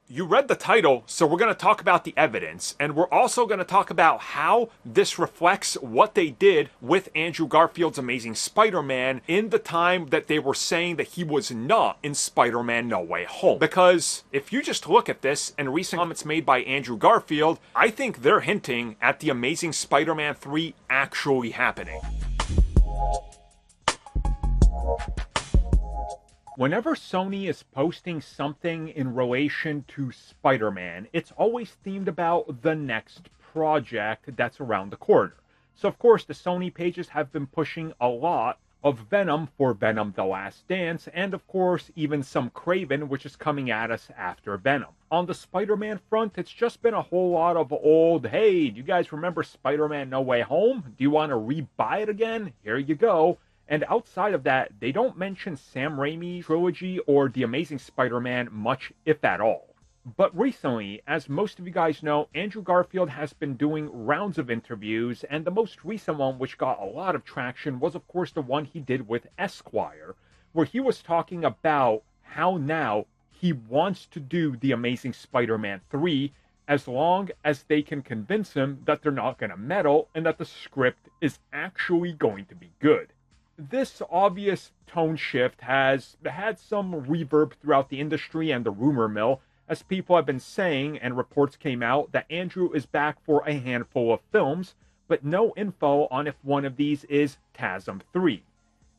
You read the title, so we're going to talk about the evidence, and we're also going to talk about how this reflects what they did with Andrew Garfield's Amazing Spider-Man in the time that they were saying that he was not in Spider-Man No Way Home. Because if you just look at this and recent comments made by Andrew Garfield, I think they're hinting at the Amazing Spider-Man 3 actually happening. Whenever Sony is posting something in relation to Spider-Man, it's always themed about the next project that's around the corner. So of course the Sony pages have been pushing a lot of Venom for Venom The Last Dance, and of course even some Kraven, which is coming at us after Venom. On the Spider-Man front, it's just been a whole lot of old, hey, do you guys remember Spider-Man No Way Home? Do you want to re-buy it again? Here you go. And outside of that, they don't mention Sam Raimi's trilogy or The Amazing Spider-Man much, if at all. But recently, as most of you guys know, Andrew Garfield has been doing rounds of interviews, and the most recent one, which got a lot of traction, was of course the one he did with Esquire, where he was talking about how now he wants to do The Amazing Spider-Man 3 as long as they can convince him that they're not going to meddle and that the script is actually going to be good. This obvious tone shift has had some reverb throughout the industry and the rumor mill, as people have been saying, and reports came out, that Andrew is back for a handful of films, but no info on if one of these is TASM 3.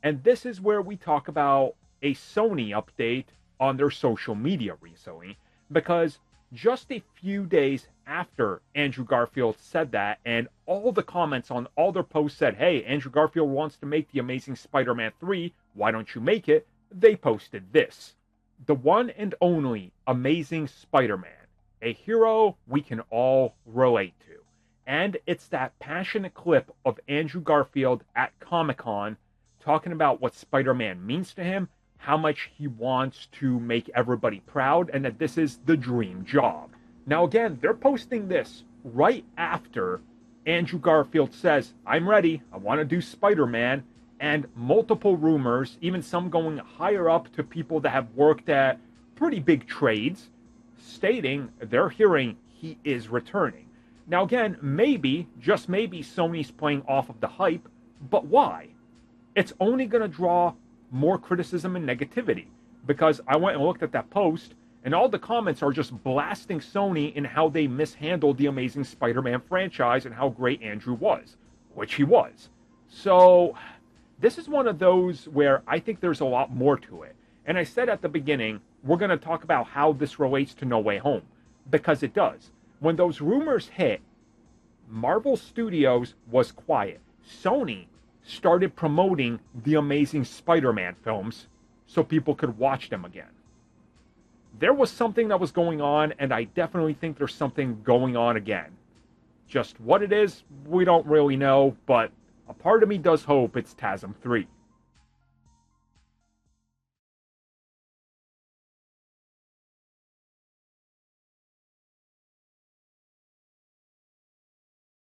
And this is where we talk about a Sony update on their social media recently, because just a few days after Andrew Garfield said that, and all the comments on all their posts said, hey, Andrew Garfield wants to make The Amazing Spider-Man 3, why don't you make it? They posted this. The one and only Amazing Spider-Man, a hero we can all relate to. And it's that passionate clip of Andrew Garfield at Comic-Con talking about what Spider-Man means to him, how much he wants to make everybody proud, and that this is the dream job. Now again, they're posting this right after Andrew Garfield says, I'm ready, I want to do Spider-Man, and multiple rumors, even some going higher up to people that have worked at pretty big trades, stating they're hearing he is returning. Now again, maybe, just maybe, Sony's playing off of the hype, but why? It's only going to draw more criticism and negativity, because I went and looked at that post, and all the comments are just blasting Sony in how they mishandled the Amazing Spider-Man franchise and how great Andrew was, which he was. So this is one of those where I think there's a lot more to it. And I said at the beginning, we're going to talk about how this relates to No Way Home, because it does. When those rumors hit, Marvel Studios was quiet. Sony started promoting the Amazing Spider-Man films so people could watch them again. There was something that was going on, and I definitely think there's something going on again. Just what it is, we don't really know, but a part of me does hope it's TASM 3.